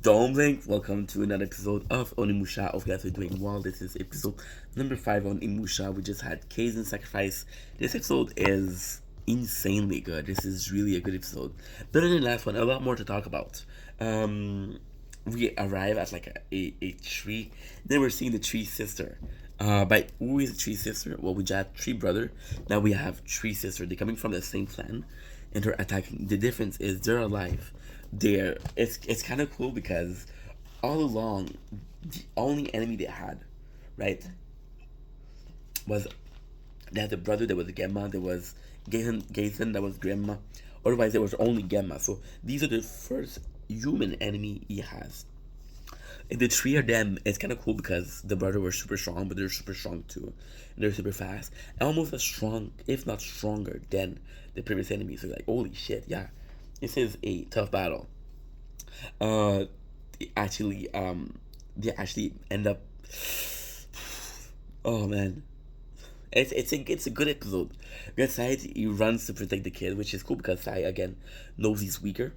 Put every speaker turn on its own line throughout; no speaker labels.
Don't blink. Welcome to another episode of onimusha. Hope you guys are doing well. This is episode number 5 on Imusha. We just had Kaizen Sacrifice. This episode is insanely good. This is really a good episode. Better than the last one. A lot more to talk about. We arrive at like a tree. Then we're seeing the tree sister. By who is the tree sister? Well, we just had tree brother. Now we have tree sister. They're coming from the same clan, and they're attacking. The difference is they're alive. It's kind of cool because all along the only enemy they had, right, was they had the brother, there was Gemma, there was Gazen, that was Grandma. Otherwise, there was only Gemma. So these are the first human enemy he has. And the three of them, it's kind of cool because the brother was super strong, but they're super strong too. And they're super fast. And almost as strong, if not stronger, than the previous enemy. So, like, holy shit, yeah. This is a tough battle. Uh, they they actually end up. Oh man, it's a good episode. Because Sai, he runs to protect the kid, which is cool because Sai again knows he's weaker,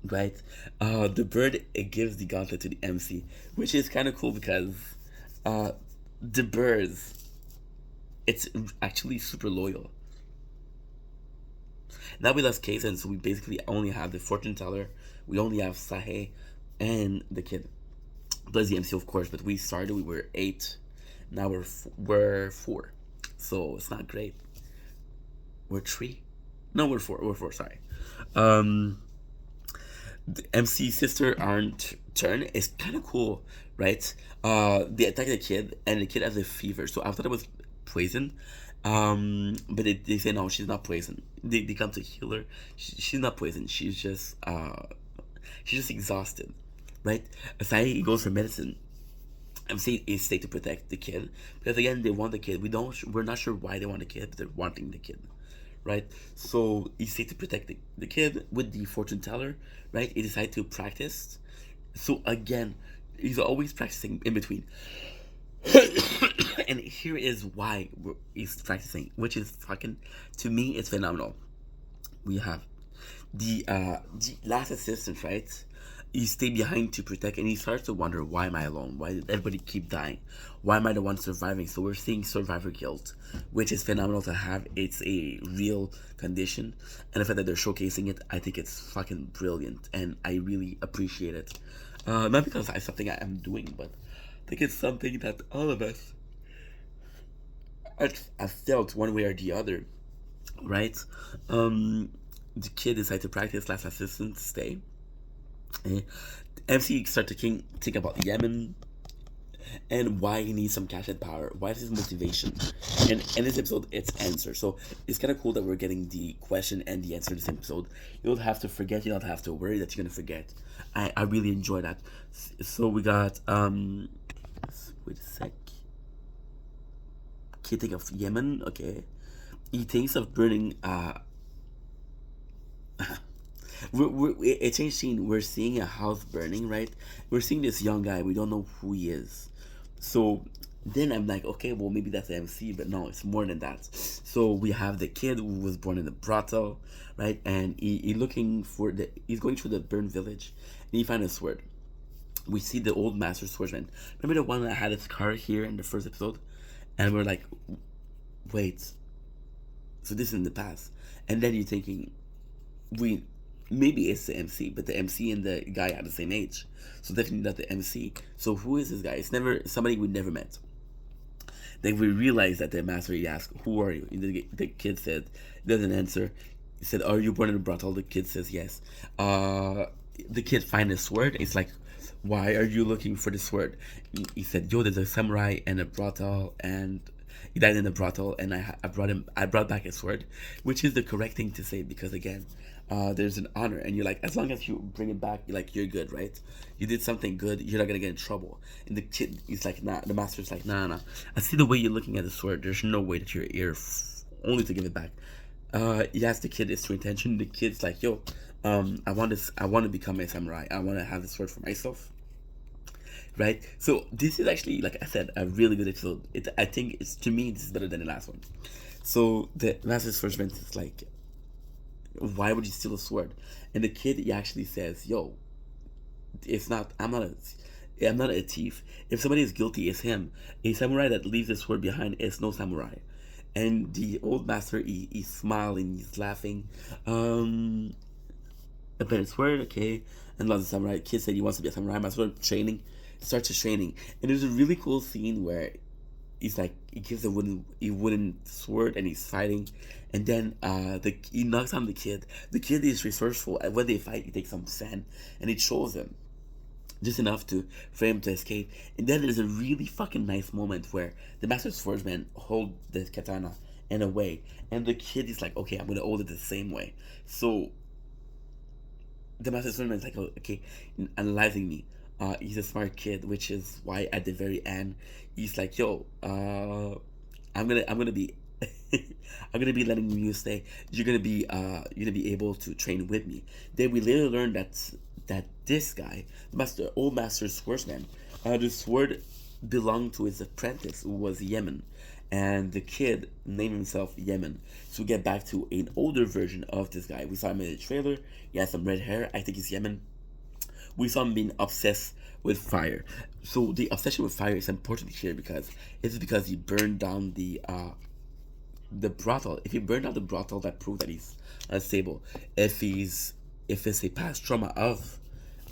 right? The bird, it gives the gauntlet to the MC, which is kind of cool because uh, the birds, it's actually super loyal. Now we lost Kaizen, so we basically only have the fortune teller. We only have Sahe and the kid. Plus the MC, of course, but we started, we were 8. Now we're 4. So it's not great. We're 3. No, we're 4. We're 4, sorry. Um, the MC sister aren't turn is kind of cool, right? They attack the kid, and the kid has a fever. So I thought it was poison. But they say no, she's not poison. They come to heal her. She's not poison. She's just exhausted, right? Asai goes for medicine. MC is stay to protect the kid because again they want the kid. We're not sure why they want the kid, but they're wanting the kid, right? So he stay to protect the kid with the fortune teller, right? He decided to practice. So again, he's always practicing in between. And here is why he's practicing, which is fucking, to me, it's phenomenal. We have the last assistant, right? He stay behind to protect, and he starts to wonder, why am I alone? Why did everybody keep dying? Why am I the one surviving? So we're seeing survivor guilt, which is phenomenal to have. It's a real condition, and the fact that they're showcasing it, I think it's fucking brilliant, and I really appreciate it. Not because it's something I am doing, but I think it's something that all of us have felt one way or the other, right? The kid decided to practice last assistant stay. Eh, MC start to think about Yemen and why he needs some cash and power. Why is his motivation? And in this episode, it's answer. So it's kind of cool that we're getting the question and the answer in this episode. You don't have to forget. You don't have to worry that you're gonna forget. I really enjoy that. So we got wait a sec. Kid think of Yemen. Okay, he thinks of burning it changed scene. We're seeing a house burning, right? We're seeing this young guy. We don't know who he is. So then I'm like, okay, well maybe that's the MC, but no, it's more than that. So we have the kid who was born in the brothel, right? And he looking for he's going through the burned village, and he found a sword. We see the old master swordsman. Remember the one that had his car here in the first episode, and we're like, wait, so this is in the past. And then you're thinking, we maybe it's the MC, but the MC and the guy are the same age, so definitely not the MC. So who is this guy? It's never somebody we never met. Then we realize that the master, he asked, "Who are you?" And the kid said, he doesn't answer. He said, "Are you born in a brothel?" The kid says, "Yes." The kid finds a sword. It's like, "Why are you looking for the sword?" He said, "Yo, there's a samurai and a brothel, and he died in the brothel, and I brought him. I brought back his sword," which is the correct thing to say because again, there's an honor, and you're like, as long as you bring it back, you're good, right? You did something good, you're not gonna get in trouble. And the kid, he's like, nah. The master's like, nah, nah. I see the way you're looking at the sword. There's no way that you're here only to give it back. He asked the kid his true intention. The kid's like, yo, I want this. I want to become a samurai. I want to have the sword for myself. Right. So this is actually, like I said, a really good episode. I think it's, to me, this is better than the last one. So the master's first event is like, why would you steal a sword? And the kid, he actually says, yo, it's not. I'm not a thief. If somebody is guilty, it's him. A samurai that leaves his sword behind is no samurai. And the old master, he's smiling, he's laughing. A better sword, okay. And lots of samurai. Kid said he wants to be a samurai. My sword training, starts his training, and there's a really cool scene where he's like he gives a wooden sword and he's fighting, and then he knocks on the kid. The kid is resourceful, and when they fight, he takes some sand and it shows him just enough to for him to escape. And then there's a really fucking nice moment where the master swordsman hold the katana in a way, and the kid is like, okay, I'm gonna hold it the same way. So the master swordsman is like, oh, okay, analyzing me. He's a smart kid, which is why at the very end he's like, yo, I'm gonna be I'm gonna be letting you stay. You're gonna be able to train with me. Then we later learn that this guy, master old master swordsman, the sword belonged to his apprentice who was Yemen, and the kid named himself Yemen. So we get back to an older version of this guy. We saw him in the trailer. He has some red hair. I think he's Yemen. We saw him being obsessed with fire. So the obsession with fire is important here because he burned down the brothel. If he burned down the brothel, that proves that he's unstable. If it's a past trauma of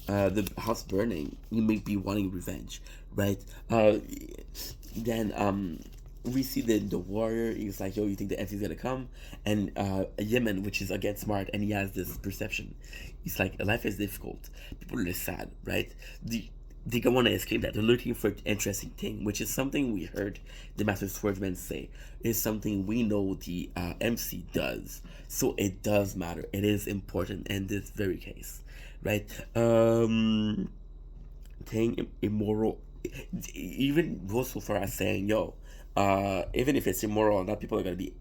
the house burning, he may be wanting revenge, right? Then we see the warrior. He's like, yo, you think the MC's gonna come? And Yemen, which is again smart, and he has this perception. He's like, life is difficult. People are sad, right? They don't want to escape that. They're looking for an interesting thing, which is something we heard the Master Swordsman say. Is something we know the MC does. So it does matter. It is important in this very case, right? Thing immoral. Even goes so far as saying, yo, even if it's immoral, not people are gonna be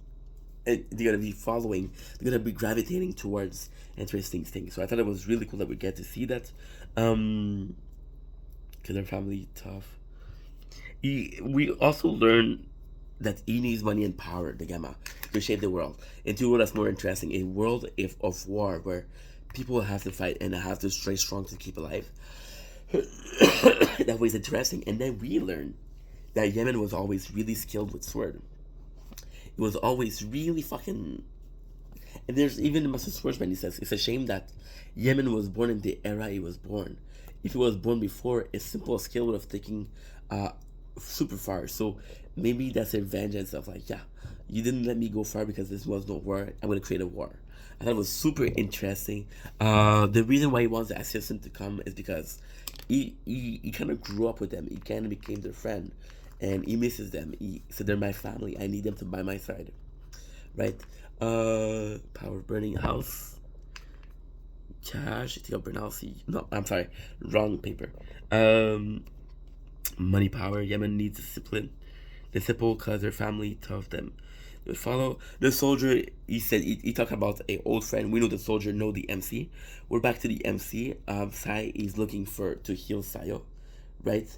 they're gonna be following, they're gonna be gravitating towards interesting things. So I thought it was really cool that we get to see that. Killer family tough. We also learn that he needs money and power, the Gamma, to shape the world into a world that's more interesting. A world of war where people have to fight and have to stay strong to keep alive. That was interesting. And then we learn that Yemen was always really skilled with sword. It was always really fucking. And there's even the Master Swordsman. He says it's a shame that Yemen was born in the era he was born. If he was born before, a simple skill would have taken super far. So maybe that's a vengeance of like, yeah, you didn't let me go far because this was no war. I'm gonna create a war. I thought it was super interesting. The reason why he wants the assistant to come is because he kind of grew up with them. He kind of became their friend, and he misses them. He said they're my family. I need them to by my side, right? Power burning house. Cash. Take out Bernalsi. No, I'm sorry, wrong paper. Money, power. Yemen needs discipline. Disciple, cause their family tough them. They follow the soldier. He said he talked about a old friend. We know the soldier know the MC. We're back to the MC. Sai is looking for to heal Sayo, right?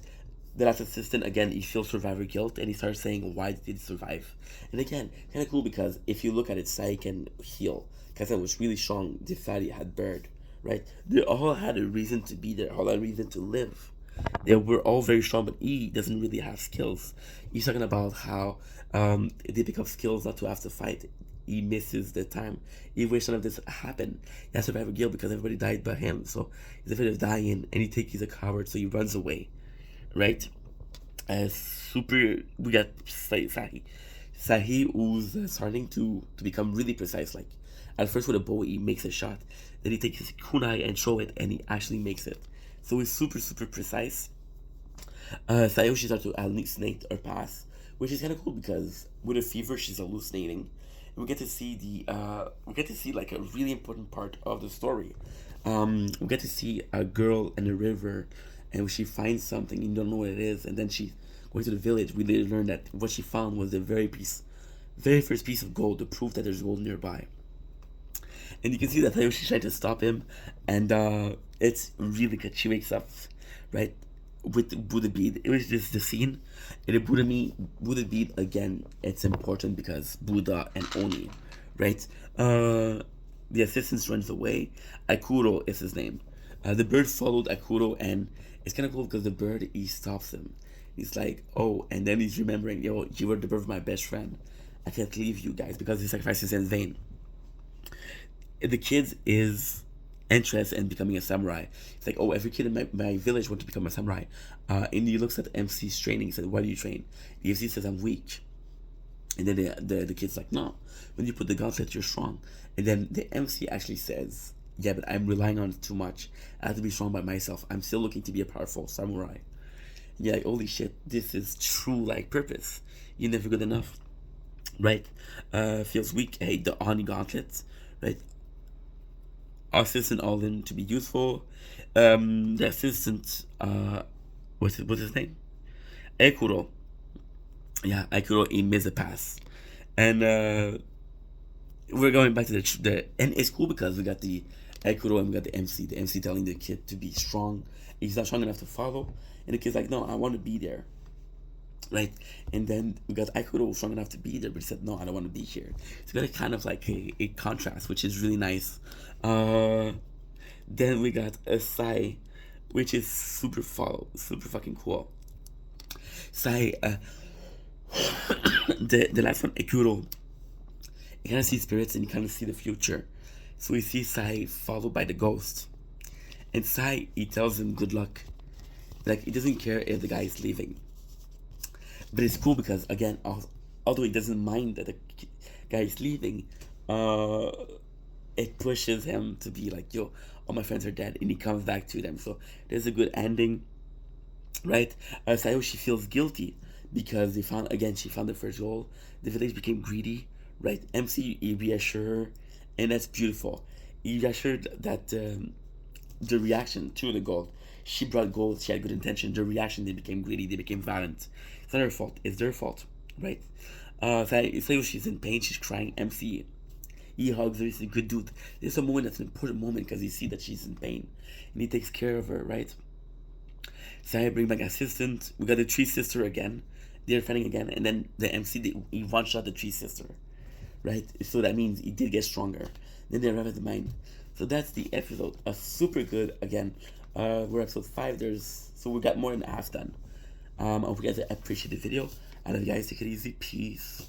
The last assistant again. He feels survivor guilt and he starts saying why did he survive? And again, kind of cool because if you look at it, Sai can heal. Kaisan was really strong. The fatty had burned, right? They all had a reason to be there. All had a reason to live. They were all very strong, but he doesn't really have skills. He's talking about how they pick up skills not to have to fight. He misses the time. He wished none of this happened. He has to survive a guilt because everybody died but him. So he's afraid of dying, and he's a coward, so he runs away, right? Super. We got Sahi. Sahi, who's starting to become really precise. Like at first with a bow, he makes a shot. Then he takes his kunai and throw it, and he actually makes it. So it's super, super precise. Sayo, she starts to hallucinate or pass, which is kind of cool because with a fever, she's hallucinating. And we get to see like a really important part of the story. We get to see a girl in a river, and she finds something, you don't know what it is, and then she's going to the village. We later learn that what she found was the very first piece of gold, the proof that there's gold nearby. And you can see that Tayoshi trying to stop him, and it's really good. She wakes up, right, with the Buddha bead. It was just the scene, and the Buddha bead again. It's important because Buddha and Oni, right? The assistant runs away. Akuro is his name. The bird followed Akuro, and it's kind of cool because the bird, he stops him. He's like, oh, and then he's remembering, yo, you were the bird of my best friend. I can't leave you guys because the sacrifice is in vain. The kid is interested in becoming a samurai. It's like, oh, every kid in my village want to become a samurai. And he looks at MC's training. He said, why do you train? The MC says, I'm weak. And then the kid's like, no, when you put the gauntlet, you're strong. And then the MC actually says, yeah, but I'm relying on it too much. I have to be strong by myself. I'm still looking to be a powerful samurai. And you're like, holy shit, this is true, like, purpose. You're never good enough, right? Feels weak. Hey, the Oni gauntlets, right? Assistant all in to be useful. The assistant, what's his name? Ekuro. Yeah, Ekuro, he missed a pass. And we're going back to the and it's cool because we got the Ekuro and we got the MC. The MC telling the kid to be strong. He's not strong enough to follow, and the kid's like, "No, I want to be there." Right, and then we got Ekuro strong enough to be there, but he said, "No, I don't want to be here." So we got a kind of like a contrast, which is really nice. Then we got a Sai, which is super fucking cool. Sai, the last one, Ekuro, you kind of see spirits and you kind of see the future. So we see Sai followed by the ghost. And Sai, he tells him good luck. Like, he doesn't care if the guy is leaving. But it's cool because, again, although he doesn't mind that the guy is leaving, it pushes him to be like, yo, all my friends are dead. And he comes back to them. So there's a good ending, right? Sayoshi feels guilty because she found the first goal. The village became greedy, right? MC, he reassured her, and that's beautiful. He reassured that the reaction to the gold, she brought gold, she had good intention. The reaction, they became greedy, they became violent. It's not her fault, it's their fault, right? She's in pain, she's crying. MC, he hugs her, he's a good dude. There's a moment that's an important moment because you see that she's in pain, and he takes care of her, right? Saya bring back assistant. We got the tree sister again. They're fighting again, and then the MC, he one shot the tree sister, right? So that means he did get stronger. Then they arrive at the mine. So that's the episode. A super good again. We're episode 5. So we got more than half done. I hope you guys appreciate the video. I love you guys. Take it easy. Peace.